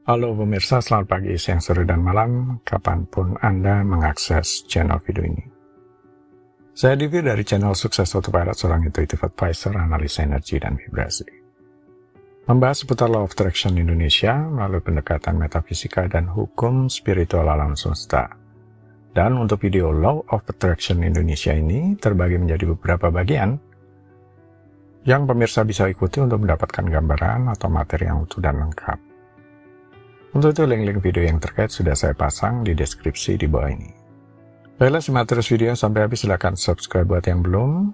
Halo pemirsa, selamat pagi, siang, sore, dan malam, kapanpun Anda mengakses channel video ini. Saya Divi dari channel Sukses Autopilot, seorang intuitive advisor, analis energi, dan vibrasi. Membahas seputar Law of Attraction Indonesia melalui pendekatan metafisika dan hukum spiritual alam semesta. Dan untuk video Law of Attraction Indonesia ini terbagi menjadi beberapa bagian yang pemirsa bisa ikuti untuk mendapatkan gambaran atau materi yang utuh dan lengkap. Untuk itu, link-link video yang terkait sudah saya pasang di deskripsi di bawah ini. Baiklah, simak terus video sampai habis. Silahkan subscribe buat yang belum,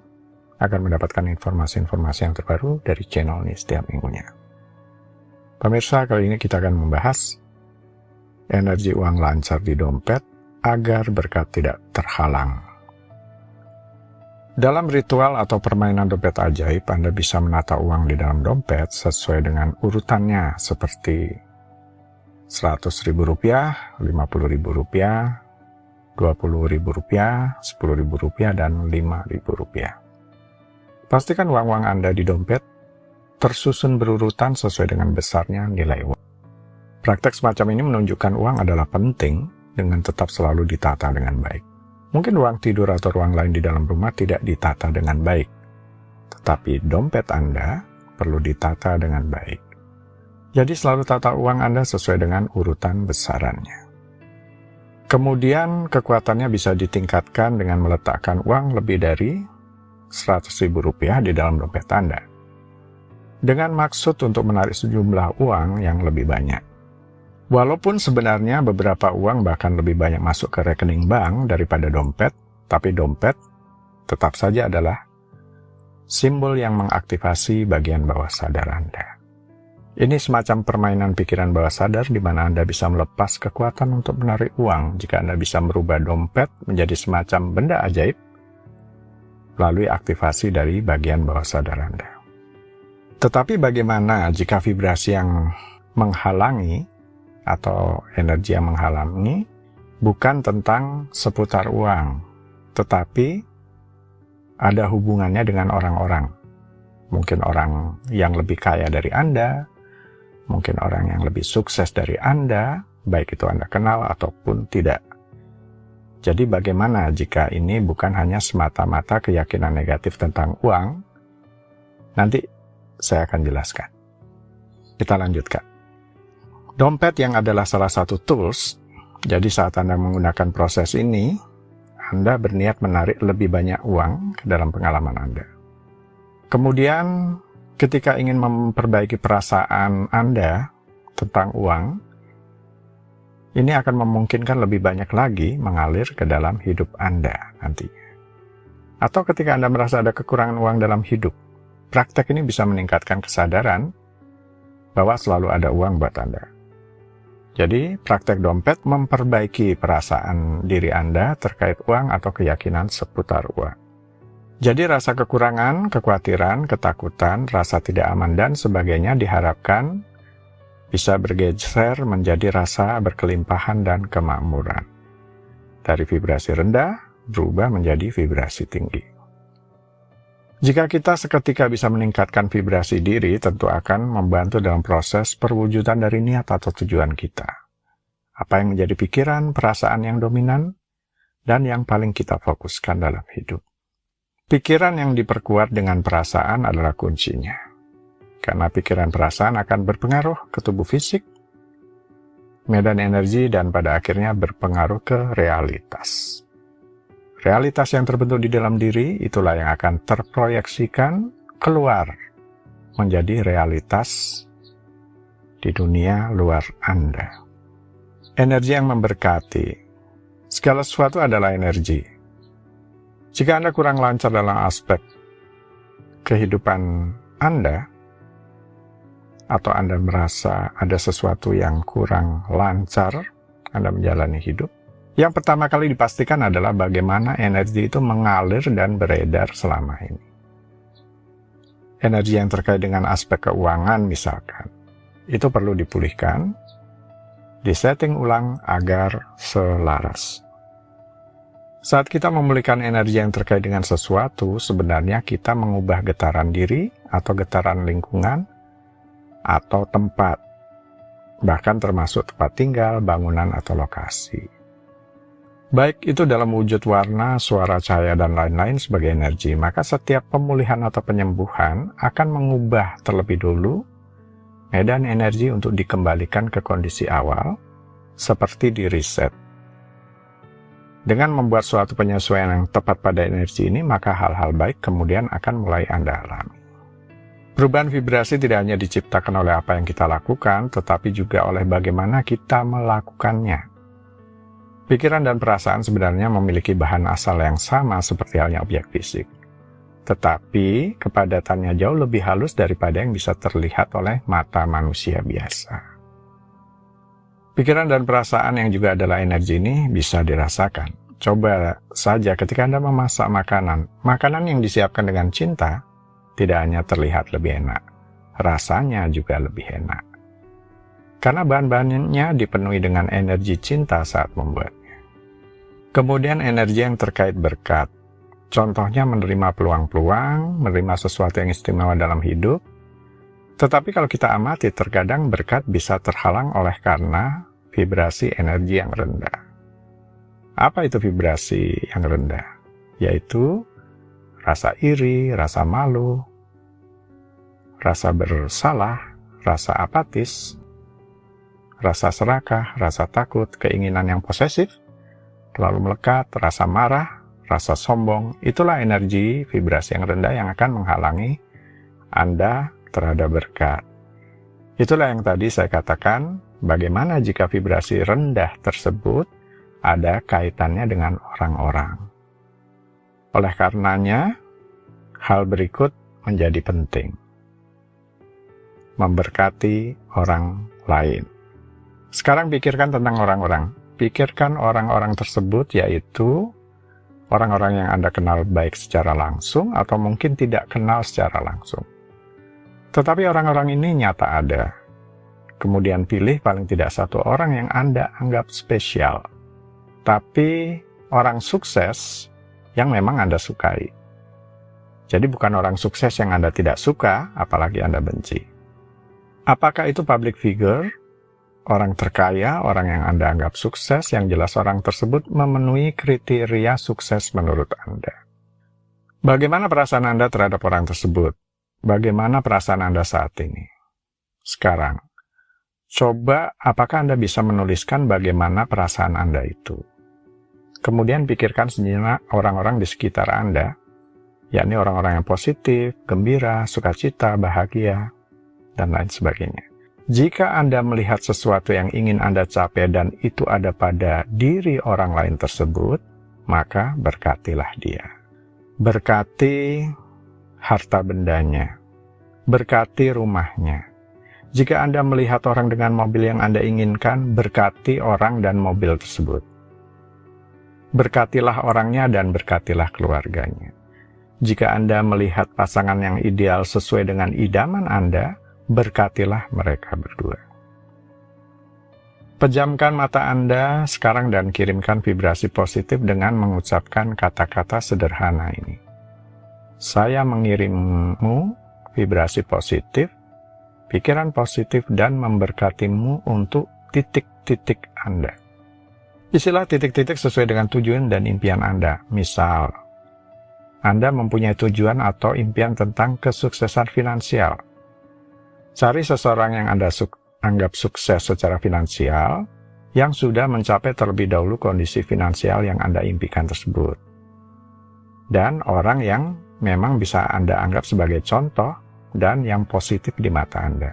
akan mendapatkan informasi-informasi yang terbaru dari channel ini setiap minggunya. Pemirsa, kali ini kita akan membahas energi uang lancar di dompet agar berkat tidak terhalang. Dalam ritual atau permainan dompet ajaib, Anda bisa menata uang di dalam dompet sesuai dengan urutannya seperti Rp100.000, Rp50.000, Rp20.000, Rp10.000, dan Rp5.000. Pastikan uang-uang Anda di dompet tersusun berurutan sesuai dengan besarnya nilai uang. Praktek semacam ini menunjukkan uang adalah penting dengan tetap selalu ditata dengan baik. Mungkin ruang tidur atau ruang lain di dalam rumah tidak ditata dengan baik, tetapi dompet Anda perlu ditata dengan baik. Jadi selalu tata uang Anda sesuai dengan urutan besarannya. Kemudian kekuatannya bisa ditingkatkan dengan meletakkan uang lebih dari Rp100.000 di dalam dompet Anda, dengan maksud untuk menarik sejumlah uang yang lebih banyak. Walaupun sebenarnya beberapa uang bahkan lebih banyak masuk ke rekening bank daripada dompet, tapi dompet tetap saja adalah simbol yang mengaktifasi bagian bawah sadar Anda. Ini semacam permainan pikiran bawah sadar di mana Anda bisa melepas kekuatan untuk menarik uang jika Anda bisa merubah dompet menjadi semacam benda ajaib melalui aktivasi dari bagian bawah sadar Anda. Tetapi bagaimana jika vibrasi yang menghalangi atau energi yang menghalangi bukan tentang seputar uang, tetapi ada hubungannya dengan orang-orang? Mungkin orang yang lebih kaya dari Anda, mungkin orang yang lebih sukses dari Anda, baik itu Anda kenal ataupun tidak. Jadi bagaimana jika ini bukan hanya semata-mata keyakinan negatif tentang uang? Nanti saya akan jelaskan. Kita lanjutkan. Dompet yang adalah salah satu tools, jadi saat Anda menggunakan proses ini, Anda berniat menarik lebih banyak uang ke dalam pengalaman Anda. Kemudian, ketika ingin memperbaiki perasaan Anda tentang uang, ini akan memungkinkan lebih banyak lagi mengalir ke dalam hidup Anda nantinya. Atau ketika Anda merasa ada kekurangan uang dalam hidup, praktek ini bisa meningkatkan kesadaran bahwa selalu ada uang buat Anda. Jadi, praktek dompet memperbaiki perasaan diri Anda terkait uang atau keyakinan seputar uang. Jadi rasa kekurangan, kekhawatiran, ketakutan, rasa tidak aman, dan sebagainya diharapkan bisa bergeser menjadi rasa berkelimpahan dan kemakmuran. Dari vibrasi rendah berubah menjadi vibrasi tinggi. Jika kita seketika bisa meningkatkan vibrasi diri, tentu akan membantu dalam proses perwujudan dari niat atau tujuan kita. Apa yang menjadi pikiran, perasaan yang dominan, dan yang paling kita fokuskan dalam hidup. Pikiran yang diperkuat dengan perasaan adalah kuncinya. Karena pikiran perasaan akan berpengaruh ke tubuh fisik, medan energi, dan pada akhirnya berpengaruh ke realitas. Realitas yang terbentuk di dalam diri itulah yang akan terproyeksikan keluar menjadi realitas di dunia luar Anda. Energi yang memberkati. Segala sesuatu adalah energi. Jika Anda kurang lancar dalam aspek kehidupan Anda, atau Anda merasa ada sesuatu yang kurang lancar Anda menjalani hidup, yang pertama kali dipastikan adalah bagaimana energi itu mengalir dan beredar selama ini. Energi yang terkait dengan aspek keuangan misalkan, itu perlu dipulihkan, disetting ulang agar selaras. Saat kita memulihkan energi yang terkait dengan sesuatu, sebenarnya kita mengubah getaran diri atau getaran lingkungan atau tempat. bahkan termasuk tempat tinggal, bangunan, atau lokasi. Baik itu dalam wujud warna, suara, cahaya, dan lain-lain sebagai energi, maka setiap pemulihan atau penyembuhan akan mengubah terlebih dulu medan energi untuk dikembalikan ke kondisi awal, seperti di reset. Dengan membuat suatu penyesuaian yang tepat pada energi ini, maka hal-hal baik kemudian akan mulai Anda alami. Perubahan vibrasi tidak hanya diciptakan oleh apa yang kita lakukan, tetapi juga oleh bagaimana kita melakukannya. Pikiran dan perasaan sebenarnya memiliki bahan asal yang sama seperti halnya objek fisik. Tetapi kepadatannya jauh lebih halus daripada yang bisa terlihat oleh mata manusia biasa. Pikiran dan perasaan yang juga adalah energi ini bisa dirasakan. Coba saja ketika Anda memasak makanan yang disiapkan dengan cinta, tidak hanya terlihat lebih enak, rasanya juga lebih enak. Karena bahan-bahannya dipenuhi dengan energi cinta saat membuatnya. Kemudian energi yang terkait berkat. Contohnya menerima peluang-peluang, menerima sesuatu yang istimewa dalam hidup. Tetapi kalau kita amati, terkadang berkat bisa terhalang oleh karena vibrasi energi yang rendah. Apa itu vibrasi yang rendah? Yaitu rasa iri, rasa malu, rasa bersalah, rasa apatis, rasa serakah, rasa takut, keinginan yang posesif, terlalu melekat, rasa marah, rasa sombong. Itulah energi vibrasi yang rendah yang akan menghalangi Anda terhadap berkat. Itulah yang tadi saya katakan, bagaimana jika vibrasi rendah tersebut ada kaitannya dengan orang-orang. Oleh karenanya, hal berikut menjadi penting. Memberkati orang lain. Sekarang pikirkan tentang orang-orang. Pikirkan orang-orang tersebut, yaitu orang-orang yang Anda kenal baik secara langsung atau mungkin tidak kenal secara langsung. Tetapi orang-orang ini nyata ada. Kemudian pilih paling tidak satu orang yang Anda anggap spesial. Tapi orang sukses yang memang Anda sukai. Jadi bukan orang sukses yang Anda tidak suka, apalagi Anda benci. Apakah itu public figure, orang terkaya, orang yang Anda anggap sukses, yang jelas orang tersebut memenuhi kriteria sukses menurut Anda? Bagaimana perasaan Anda terhadap orang tersebut? Bagaimana perasaan Anda saat ini? Sekarang, coba apakah Anda bisa menuliskan bagaimana perasaan Anda itu? Kemudian pikirkan sejenak orang-orang di sekitar Anda, yakni orang-orang yang positif, gembira, sukacita, bahagia, dan lain sebagainya. Jika Anda melihat sesuatu yang ingin Anda capai dan itu ada pada diri orang lain tersebut, maka berkatilah dia. Berkati harta bendanya, berkati rumahnya. Jika Anda melihat orang dengan mobil yang Anda inginkan, berkati orang dan mobil tersebut. Berkatilah orangnya dan berkatilah keluarganya. Jika Anda melihat pasangan yang ideal sesuai dengan idaman Anda, berkatilah mereka berdua. Pejamkan mata Anda sekarang dan kirimkan vibrasi positif dengan mengucapkan kata-kata sederhana ini. Saya mengirimmu vibrasi positif, pikiran positif, dan memberkatimu untuk titik-titik Anda. Isilah titik-titik sesuai dengan tujuan dan impian Anda. Misal, Anda mempunyai tujuan atau impian tentang kesuksesan finansial. Cari seseorang yang Anda anggap sukses secara finansial, yang sudah mencapai terlebih dahulu kondisi finansial yang Anda impikan tersebut. Dan orang yang memang bisa Anda anggap sebagai contoh dan yang positif di mata Anda.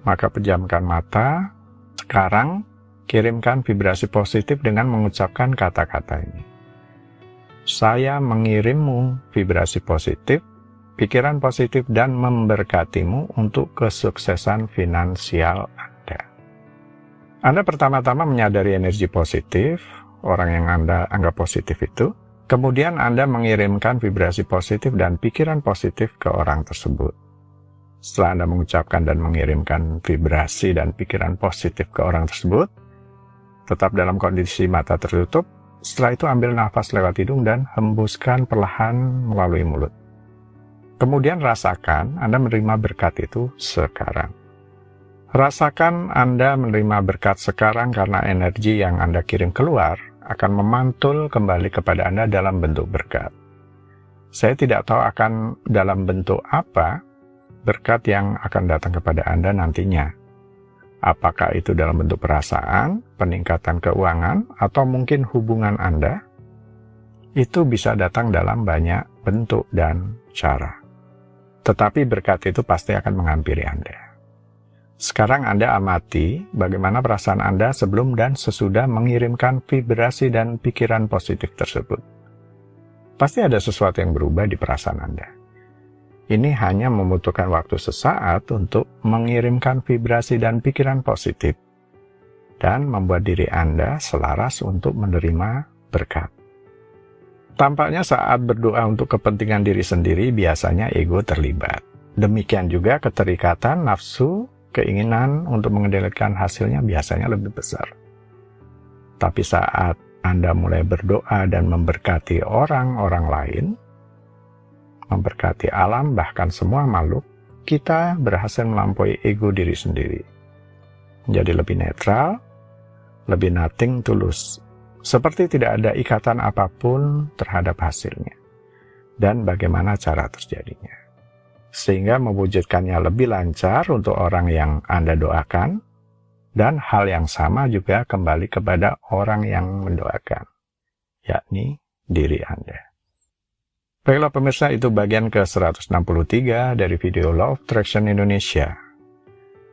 Maka pejamkan mata, sekarang kirimkan vibrasi positif dengan mengucapkan kata-kata ini. Saya mengirimmu vibrasi positif, pikiran positif, dan memberkatimu untuk kesuksesan finansial Anda. Anda pertama-tama menyadari energi positif, orang yang Anda anggap positif itu, kemudian Anda mengirimkan vibrasi positif dan pikiran positif ke orang tersebut. Setelah Anda mengucapkan dan mengirimkan vibrasi dan pikiran positif ke orang tersebut, tetap dalam kondisi mata tertutup. Setelah itu ambil nafas lewat hidung dan hembuskan perlahan melalui mulut. Kemudian rasakan Anda menerima berkat itu sekarang. Rasakan Anda menerima berkat sekarang karena energi yang Anda kirim keluar akan memantul kembali kepada Anda dalam bentuk berkat. Saya tidak tahu akan dalam bentuk apa berkat yang akan datang kepada Anda nantinya. Apakah itu dalam bentuk perasaan, peningkatan keuangan, atau mungkin hubungan Anda? Itu bisa datang dalam banyak bentuk dan cara. Tetapi berkat itu pasti akan menghampiri Anda. Sekarang Anda amati bagaimana perasaan Anda sebelum dan sesudah mengirimkan vibrasi dan pikiran positif tersebut. Pasti ada sesuatu yang berubah di perasaan Anda. Ini hanya membutuhkan waktu sesaat untuk mengirimkan vibrasi dan pikiran positif dan membuat diri Anda selaras untuk menerima berkat. Tampaknya saat berdoa untuk kepentingan diri sendiri biasanya ego terlibat. Demikian juga keterikatan, nafsu, keinginan untuk mengendalikan hasilnya biasanya lebih besar. Tapi saat Anda mulai berdoa dan memberkati orang-orang lain, memberkati alam, bahkan semua makhluk, kita berhasil melampaui ego diri sendiri. Menjadi lebih netral, lebih nothing tulus. Seperti tidak ada ikatan apapun terhadap hasilnya. Dan bagaimana cara terjadinya. Sehingga mewujudkannya lebih lancar untuk orang yang Anda doakan, dan hal yang sama juga kembali kepada orang yang mendoakan, yakni diri Anda. Baiklah pemirsa, itu bagian ke-163 dari video Law of Attraction Indonesia.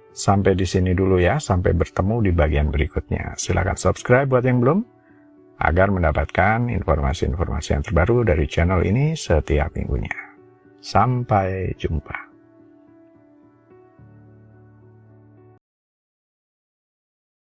Sampai di sini dulu ya, sampai bertemu di bagian berikutnya. Silakan subscribe buat yang belum, agar mendapatkan informasi-informasi yang terbaru dari channel ini setiap minggunya. Sampai jumpa.